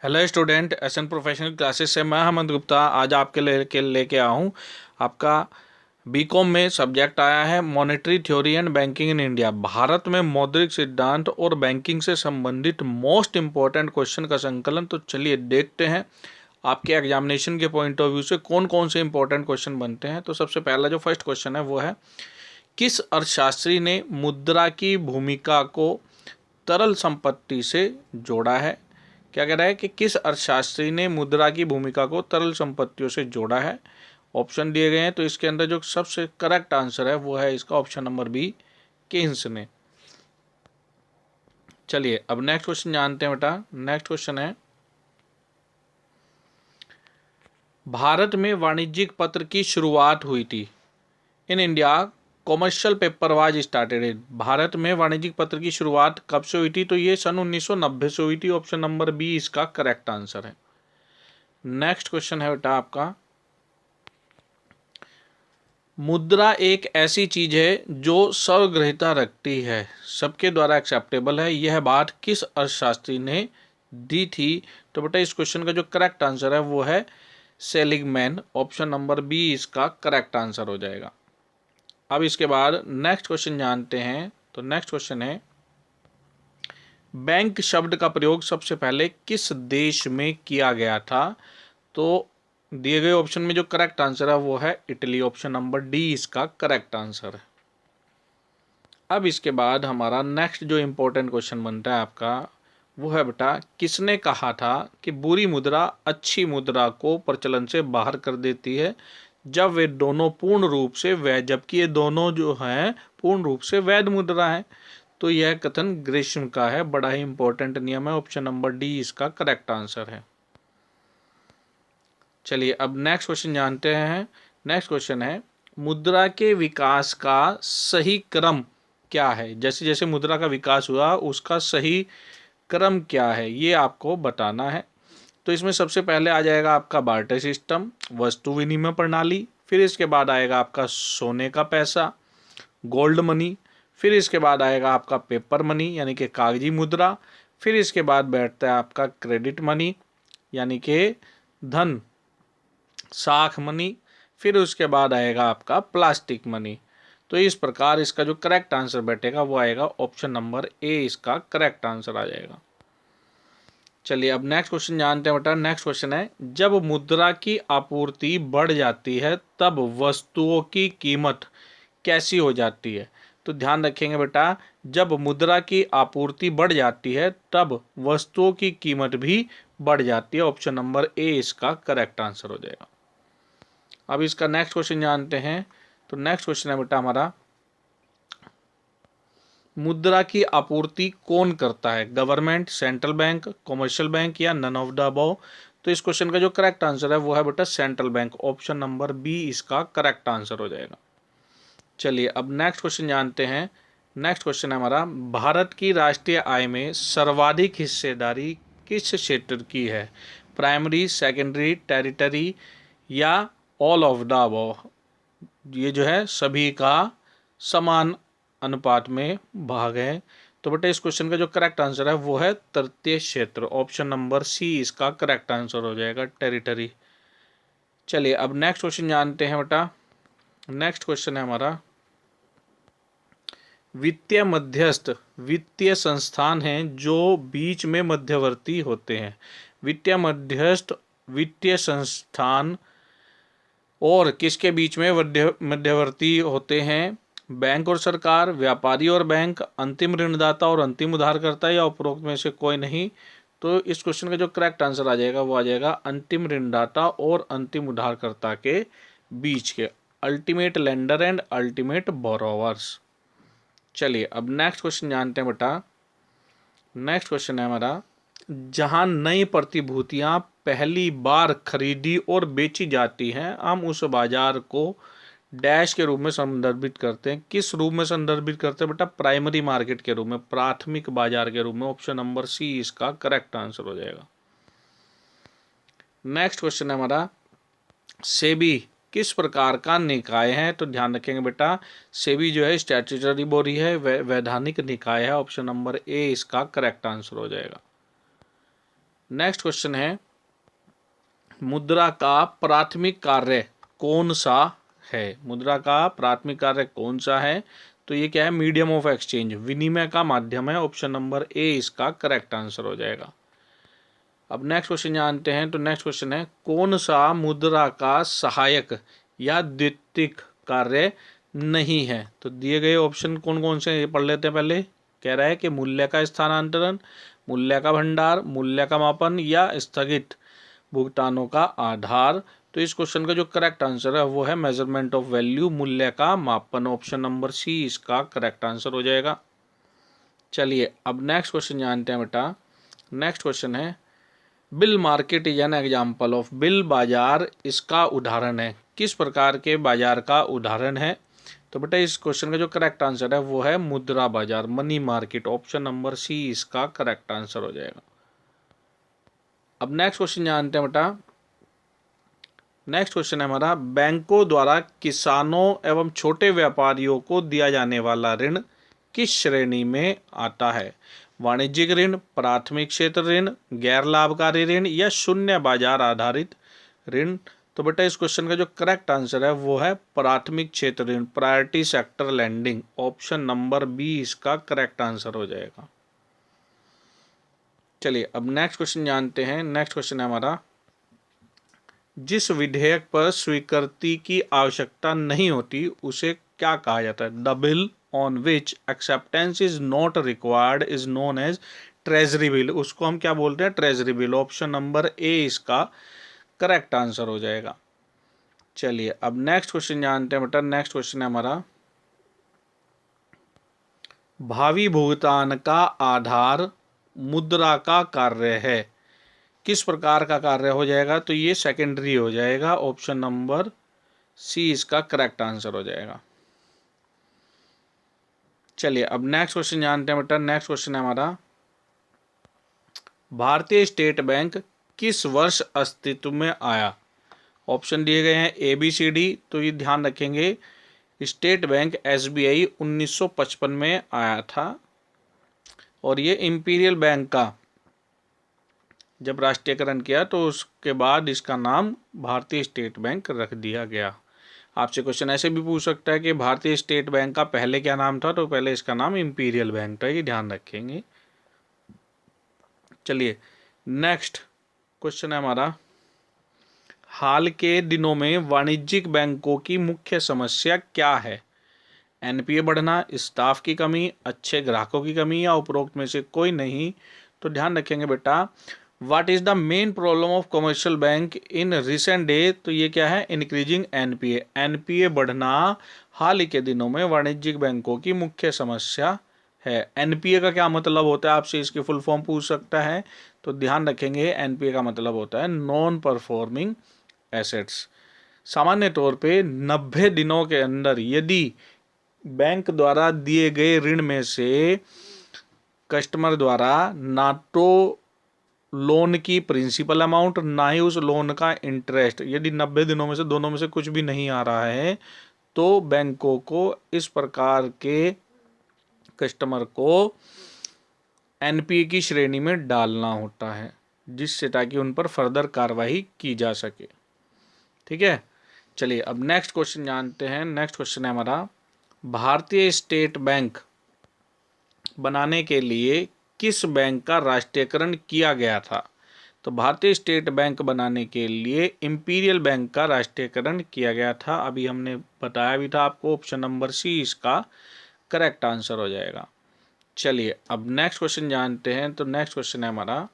Hello student, SN professional classes से मैं हेमंत गुप्ता आज आपके लेके आया हूँ। आपका बीकॉम में सब्जेक्ट आया है monetary theory and banking in India. Bharat में मौद्रिक सिद्धांत और बैंकिंग से संबंधित मोस्ट इंपॉर्टेंट क्वेश्चन का संकलन। तो चलिए देखते हैं आपके एग्जामिनेशन के पॉइंट ऑफ व्यू से कौन कौन से इंपॉर्टेंट क्वेश्चन बनते हैं। तो सबसे पहला जो फर्स्ट क्वेश्चन है वो है, किस अर्थशास्त्री ने मुद्रा की भूमिका को तरल संपत्ति से जोड़ा है। क्या कह रहा है कि किस अर्थशास्त्री ने मुद्रा की भूमिका को तरल संपत्तियों से जोड़ा है। ऑप्शन दिए गए हैं, तो इसके अंदर जो सबसे करेक्ट आंसर है वो है इसका ऑप्शन नंबर बी, केन्स ने। चलिए अब नेक्स्ट क्वेश्चन जानते हैं बेटा। नेक्स्ट क्वेश्चन है, भारत में वाणिज्यिक पत्र की शुरुआत हुई थी। In India commercial paper was started. Bharat में वाणिज्यिक पत्र की शुरुआत कब से हुई थी? तो ये सन 1990 से हुई थी। ऑप्शन नंबर बी इसका करेक्ट आंसर है। नेक्स्ट क्वेश्चन है बेटा आपका, मुद्रा एक ऐसी चीज है जो सर्वग्रहिता रखती है, सबके द्वारा एक्सेप्टेबल है, यह बात किस अर्थशास्त्री ने दी थी? तो बेटा इस क्वेश्चन का जो करेक्ट आंसर है वो है सेलिगमैन। ऑप्शन नंबर बी इसका करेक्ट आंसर हो जाएगा। अब इसके बाद नेक्स्ट क्वेश्चन जानते हैं। तो नेक्स्ट क्वेश्चन है, बैंक शब्द का प्रयोग सबसे पहले किस देश में किया गया था? तो दिए गए ऑप्शन में जो करेक्ट आंसर है वो है इटली। ऑप्शन नंबर डी इसका करेक्ट आंसर है। अब इसके बाद हमारा नेक्स्ट जो इंपॉर्टेंट क्वेश्चन बनता है आपका वो है बेटा, किसने कहा था कि बुरी मुद्रा अच्छी मुद्रा को प्रचलन से बाहर कर देती है जब वे दोनों पूर्ण रूप से वैध, जबकि ये दोनों जो हैं पूर्ण रूप से वैध मुद्रा है। तो यह कथन ग्रीष्म का है। बड़ा ही इंपॉर्टेंट नियम है। ऑप्शन नंबर डी इसका करेक्ट आंसर है। चलिए अब नेक्स्ट क्वेश्चन जानते हैं। नेक्स्ट क्वेश्चन है, मुद्रा के विकास का सही क्रम क्या है? जैसे जैसे मुद्रा का विकास हुआ उसका सही क्रम क्या है, ये आपको बताना है। तो इसमें सबसे पहले आ जाएगा आपका बार्टर सिस्टम, वस्तु विनिमय प्रणाली, फिर इसके बाद आएगा आपका सोने का पैसा, गोल्ड मनी, फिर इसके बाद आएगा आपका पेपर मनी यानी कि कागजी मुद्रा, फिर इसके बाद बैठता है आपका क्रेडिट मनी यानी कि धन साख मनी, फिर उसके बाद आएगा आपका प्लास्टिक मनी। तो इस प्रकार इसका जो करेक्ट आंसर बैठेगा वो आएगा ऑप्शन नंबर ए इसका करेक्ट आंसर आ जाएगा। चलिए अब नेक्स्ट क्वेश्चन जानते हैं बेटा। नेक्स्ट क्वेश्चन है, जब मुद्रा की आपूर्ति बढ़ जाती है तब वस्तुओं की कीमत कैसी हो जाती है? तो ध्यान रखेंगे बेटा, जब मुद्रा की आपूर्ति बढ़ जाती है तब वस्तुओं की कीमत भी बढ़ जाती है। ऑप्शन नंबर ए इसका करेक्ट आंसर हो जाएगा। अब इसका नेक्स्ट क्वेश्चन जानते हैं। तो नेक्स्ट क्वेश्चन है बेटा हमारा, मुद्रा की आपूर्ति कौन करता है? Government, central bank, commercial bank या नन ऑफ द अबव? तो इस क्वेश्चन का जो करेक्ट आंसर है वो है बेटा central bank. Option number B इसका करेक्ट आंसर हो जाएगा। चलिए अब नेक्स्ट क्वेश्चन जानते हैं। नेक्स्ट क्वेश्चन है हमारा, भारत की राष्ट्रीय आय में सर्वाधिक हिस्सेदारी किस क्षेत्र की है? प्राइमरी, सेकेंडरी, टेरिटरी या ऑल ऑफ द अबव? ये जो है सभी का समान अनुपात में भाग है। तो बेटा इस क्वेश्चन का जो करेक्ट आंसर है वो है तृतीय क्षेत्र। ऑप्शन नंबर सी इसका करेक्ट आंसर हो जाएगा, टेरिटरी। चलिए अब नेक्स्ट क्वेश्चन जानते हैं बेटा। नेक्स्ट क्वेश्चन है हमारा, वित्तीय मध्यस्थ वित्तीय संस्थान हैं जो बीच में मध्यवर्ती होते हैं। वित्तीय मध्यस्थ वित्तीय संस्थान और किसके बीच में मध्यवर्ती होते हैं? बैंक और सरकार, व्यापारी और बैंक, अंतिम ऋणदाता और अंतिम उधारकर्ता, या उपरोक्त में से कोई नहीं? तो इस क्वेश्चन का जो करेक्ट आंसर आ जाएगा वो आ जाएगा अंतिम ऋणदाता और अंतिम उधारकर्ता के बीच के, ultimate lender and ultimate borrowers. चलिए अब नेक्स्ट क्वेश्चन जानते हैं बेटा। नेक्स्ट क्वेश्चन है हमारा, जहां नई प्रतिभूतियां पहली बार खरीदी और बेची जाती हैं हम उस बाजार को डैश के रूप में संदर्भित करते हैं। किस रूप में संदर्भित करते हैं बेटा? प्राइमरी मार्केट के रूप में, प्राथमिक बाजार के रूप में। ऑप्शन नंबर सी इसका करेक्ट आंसर हो जाएगा। नेक्स्ट क्वेश्चन है हमारा, सेबी किस प्रकार का निकाय है? तो ध्यान रखेंगे बेटा, सेबी जो है स्टैट्यूटरी बॉडी है, वैधानिक निकाय है। ऑप्शन नंबर ए इसका करेक्ट आंसर हो जाएगा। नेक्स्ट क्वेश्चन है मुद्रा का प्राथमिक कार्य कौन सा है? मुद्रा का प्राथमिक कार्य कौन सा है? तो ये क्या है? मीडियम ऑफ एक्सचेंज, विनिमय का माध्यम है। ऑप्शन नंबर ए इसका करेक्ट आंसर हो जाएगा। अब नेक्स्ट क्वेश्चन जानते हैं। तो नेक्स्ट क्वेश्चन है कौन सा मुद्रा का सहायक या द्वितीयक कार्य नहीं है? तो दिए गए ऑप्शन कौन कौन से ये पढ़ लेते हैं पहले। कह रहा है कि मूल्य का स्थानांतरण, मूल्य का भंडार, मूल्य का मापन या स्थगित भुगतानों का आधार। तो इस क्वेश्चन का जो करेक्ट आंसर है वो है मेजरमेंट ऑफ वैल्यू, मूल्य का मापन। ऑप्शन नंबर सी इसका करेक्ट आंसर हो जाएगा। चलिए अब नेक्स्ट क्वेश्चन जानते हैं बेटा। नेक्स्ट क्वेश्चन है bill market is an example of, bill बाजार इसका उदाहरण है। किस प्रकार के बाजार का उदाहरण है? तो बेटा इस क्वेश्चन का जो करेक्ट आंसर है वो है मुद्रा बाजार, money market. Option number C इसका करेक्ट आंसर हो जाएगा। अब नेक्स्ट क्वेश्चन जानते हैं बेटा। नेक्स्ट क्वेश्चन है हमारा बैंकों द्वारा किसानों एवं छोटे व्यापारियों को दिया जाने वाला ऋण किस श्रेणी में आता है? वाणिज्यिक ऋण, प्राथमिक क्षेत्र ऋण, गैर लाभकारी ऋण या शून्य बाजार आधारित ऋण? तो बेटा इस क्वेश्चन का जो करेक्ट आंसर है वो है प्राथमिक क्षेत्र ऋण, priority sector lending. Option number B इसका करेक्ट आंसर हो जाएगा। चलिए अब नेक्स्ट क्वेश्चन जानते हैं। नेक्स्ट क्वेश्चन है हमारा जिस विधेयक पर स्वीकृति की आवश्यकता नहीं होती उसे क्या कहा जाता है? The bill on which acceptance is not required is known as treasury bill. उसको हम क्या बोलते हैं? Treasury bill. Option number A इसका करेक्ट आंसर हो जाएगा। चलिए अब नेक्स्ट क्वेश्चन जानते हैं बेटा। नेक्स्ट क्वेश्चन है हमारा भावी भुगतान का आधार मुद्रा का कार्य है। किस प्रकार का कार्य हो जाएगा? तो ये सेकेंडरी हो जाएगा। ऑप्शन नंबर सी इसका करेक्ट आंसर हो जाएगा। चलिए अब नेक्स्ट क्वेश्चन जानते हैं बेटा। नेक्स्ट क्वेश्चन है हमारा भारतीय स्टेट बैंक किस वर्ष अस्तित्व में आया? ऑप्शन दिए गए हैं ए बी सी डी। तो ये ध्यान रखेंगे स्टेट बैंक एसबीआई 1955 में आया था और ये इंपीरियल बैंक का जब राष्ट्रीयकरण किया तो उसके बाद इसका नाम भारतीय स्टेट बैंक रख दिया गया। आपसे क्वेश्चन ऐसे भी पूछ सकता है कि भारतीय स्टेट बैंक का पहले क्या नाम था? तो पहले इसका नाम इंपीरियल बैंक था, ये ध्यान रखेंगे। चलिए नेक्स्ट क्वेश्चन है हमारा हाल के दिनों में वाणिज्यिक बैंकों की मुख्य समस्या क्या है? एनपीए बढ़ना, स्टाफ की कमी, अच्छे ग्राहकों की कमी या उपरोक्त में से कोई नहीं? तो ध्यान रखेंगे बेटा what is the main problem of commercial bank in recent day? तो ये क्या है? Increasing NPA. एनपीए बढ़ना हाल ही के दिनों में वाणिज्यिक बैंकों की मुख्य समस्या है। एनपीए का क्या मतलब होता है? आपसे इसकी फुल फॉर्म पूछ सकता है। तो ध्यान रखेंगे एनपीए का मतलब होता है नॉन परफॉर्मिंग एसेट्स। सामान्य तौर पे 90 दिनों के अंदर यदि बैंक द्वारा दिए गए ऋण में से कस्टमर द्वारा ना तो लोन की प्रिंसिपल अमाउंट ना ही उस लोन का इंटरेस्ट, यदि 90 दिनों में से दोनों में से कुछ भी नहीं आ रहा है तो बैंकों को इस प्रकार के कस्टमर को एनपीए की श्रेणी में डालना होता है, जिससे ताकि उन पर फर्दर कार्रवाई की जा सके। ठीक है। चलिए अब नेक्स्ट क्वेश्चन जानते हैं। नेक्स्ट क्वेश्चन है हमारा भारतीय स्टेट बैंक बनाने के लिए किस बैंक का राष्ट्रीयकरण किया गया था? तो भारतीय स्टेट बैंक बनाने के लिए इंपीरियल बैंक का राष्ट्रीयकरण किया गया था। अभी हमने बताया भी था आपको। ऑप्शन नंबर सी इसका करेक्ट आंसर हो जाएगा। चलिए अब नेक्स्ट क्वेश्चन जानते हैं। तो नेक्स्ट क्वेश्चन है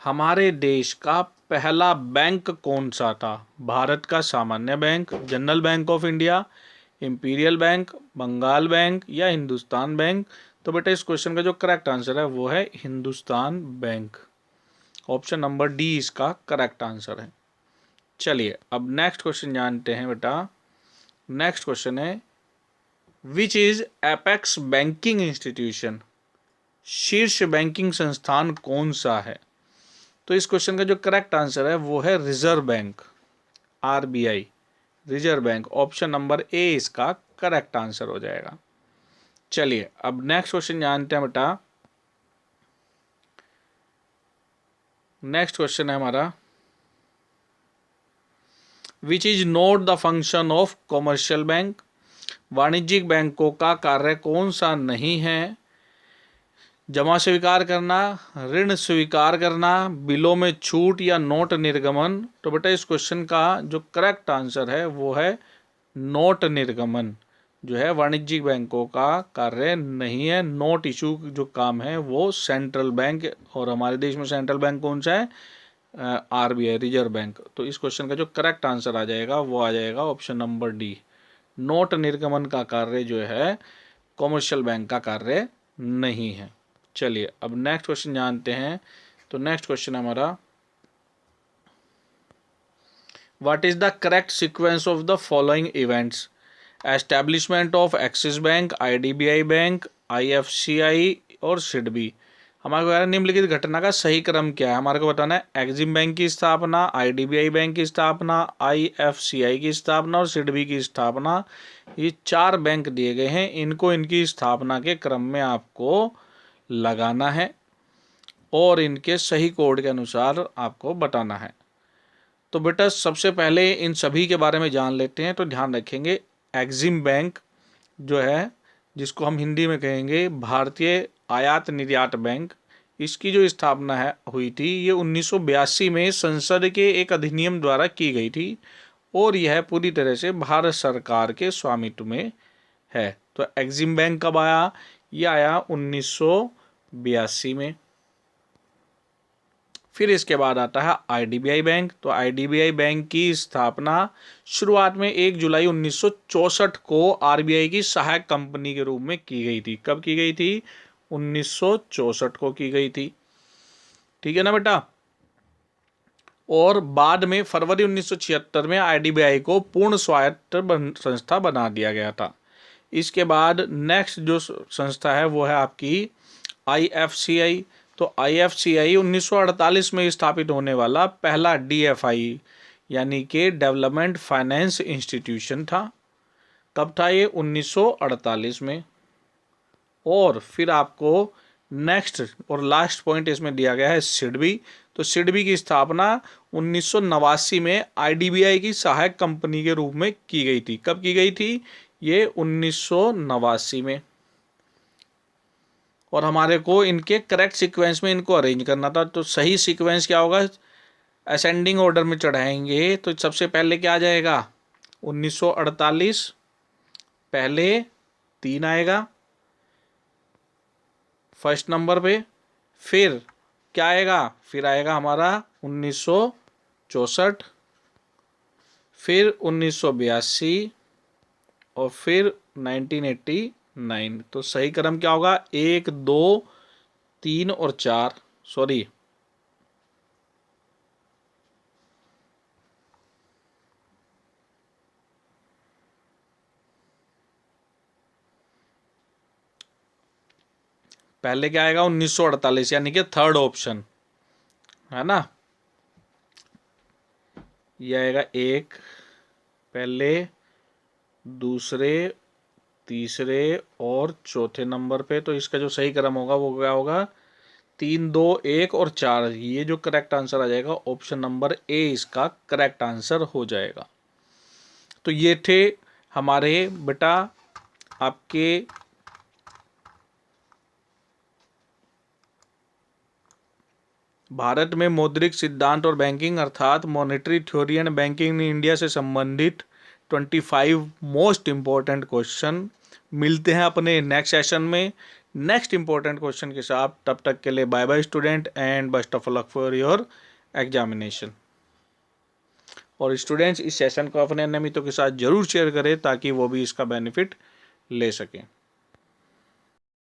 हमारे देश का पहला बैंक कौन सा था? भारत का सामान्य bank, general bank of India, imperial bank, Bengal bank या हिंदुस्तान बैंक? तो बेटा इस क्वेश्चन का जो करेक्ट आंसर है वो है Hindustan bank. Option number D इसका करेक्ट आंसर है। चलिए अब नेक्स्ट क्वेश्चन जानते हैं बेटा। नेक्स्ट क्वेश्चन है which is apex banking institution? शीर्ष बैंकिंग संस्थान कौन सा है? तो इस क्वेश्चन का जो करेक्ट आंसर है वो है reserve bank, RBI, reserve bank. Option number A इसका करेक्ट आंसर हो जाएगा। चलिए अब नेक्स्ट क्वेश्चन जानते हैं बेटा। नेक्स्ट क्वेश्चन है हमारा, which is not the function of commercial bank. वाणिज्यिक बैंकों का कार्य कौन सा नहीं है? जमा स्वीकार करना, ऋण स्वीकार करना, बिलों में छूट या नोट निर्गमन। तो बेटा इस क्वेश्चन का जो करेक्ट आंसर है वो है नोट निर्गमन, जो है वाणिज्यिक बैंकों का कार्य नहीं है। नोट इशू जो काम है वो सेंट्रल बैंक, और हमारे देश में सेंट्रल बैंक कौन सा है? RBI, reserve bank. तो इस क्वेश्चन का जो करेक्ट आंसर आ जाएगा वो आ जाएगा ऑप्शन नंबर डी। नोट निर्गमन का कार्य जो है कॉमर्शियल बैंक का कार्य नहीं है। चलिए अब नेक्स्ट क्वेश्चन जानते हैं। तो नेक्स्ट क्वेश्चन हमारा, what is the correct sequence of the following events? Establishment of axis bank, IDBI bank, IFCI और सिडबी। हमारे को निम्नलिखित घटना का सही क्रम क्या है? हमारे को बताना है एक्सिम बैंक की स्थापना, आईडीबीआई बैंक की स्थापना, आईएफसीआई की स्थापना और सिडबी की स्थापना। ये 4 बैंक दिए गए हैं, इनको इनकी स्थापना के क्रम में आपको लगाना है और इनके सही कोड के अनुसार आपको बताना है। तो बेटा सबसे पहले इन सभी के बारे में जान लेते हैं। तो ध्यान रखेंगे, एक्सिम बैंक जो है, जिसको हम हिंदी में कहेंगे भारतीय आयात निर्यात बैंक, इसकी जो स्थापना है हुई थी ये 1982 में संसद के एक अधिनियम द्वारा की गई थी और यह पूरी तरह से भारत सरकार के स्वामित्व में है। तो एक्सिम बैंक कब आया? ये आया 1982 में। फिर इसके बाद आता है आईडीबीआई बैंक। तो आईडीबीआई बैंक की स्थापना शुरुआत में 1 जुलाई 1964 को आरबीआई की सहायक कंपनी के रूप में की गई थी। कब की गई थी? 1964 को की गई थी। ठीक है ना बेटा। और बाद में फरवरी 1976 में आईडीबीआई को पूर्ण स्वायत्त संस्था बना दिया गया था। इसके बाद नेक्स्ट जो संस्था है वो है आपकी आईएफसीआई। तो आईएफसीआई 1948 में स्थापित होने वाला पहला डीएफआई यानी कि डेवलपमेंट फाइनेंस इंस्टीट्यूशन था। कब था ये? 1948 में। और फिर आपको नेक्स्ट और लास्ट पॉइंट इसमें दिया गया है सिडबी। तो सिडबी की स्थापना 1989 में आईडीबीआई की सहायक कंपनी के रूप में की गई थी। कब की गई थी? ये 1989 में। और हमारे को इनके करेक्ट सीक्वेंस में इनको अरेंज करना था। तो सही सीक्वेंस क्या होगा? असेंडिंग ऑर्डर में चढ़ाएंगे तो सबसे पहले क्या आ जाएगा? 1948 पहले 3 आएगा फर्स्ट नंबर पे। फिर क्या आएगा? फिर आएगा हमारा 1964, फिर 1982 और फिर 1989। तो सही क्रम क्या होगा? 1, 2, 3 और 4। सॉरी, पहले क्या आएगा? 1948 यानी कि थर्ड ऑप्शन है ना। ये आएगा 1 पहले, दूसरे, तीसरे और चौथे नंबर पे। तो इसका जो सही क्रम होगा वो क्या होगा? 3, 2, 1 और 4। ये जो करेक्ट आंसर आ जाएगा ऑप्शन नंबर ए इसका करेक्ट आंसर हो जाएगा। तो ये थे हमारे बेटा आपके भारत में मौद्रिक सिद्धांत और बैंकिंग अर्थात monetary theory and banking in India से संबंधित 25 मोस्ट इम्पोर्टेंट क्वेश्चन। मिलते हैं अपने नेक्स्ट सेशन में नेक्स्ट इम्पोर्टेंट क्वेश्चन के साथ। तब तक के लिए bye bye student and best of luck for your examination. और स्टूडेंट्स इस सेशन को अपने अन्य मित्रों के साथ जरूर शेयर करें ताकि वो भी इसका बेनिफिट ले सकें।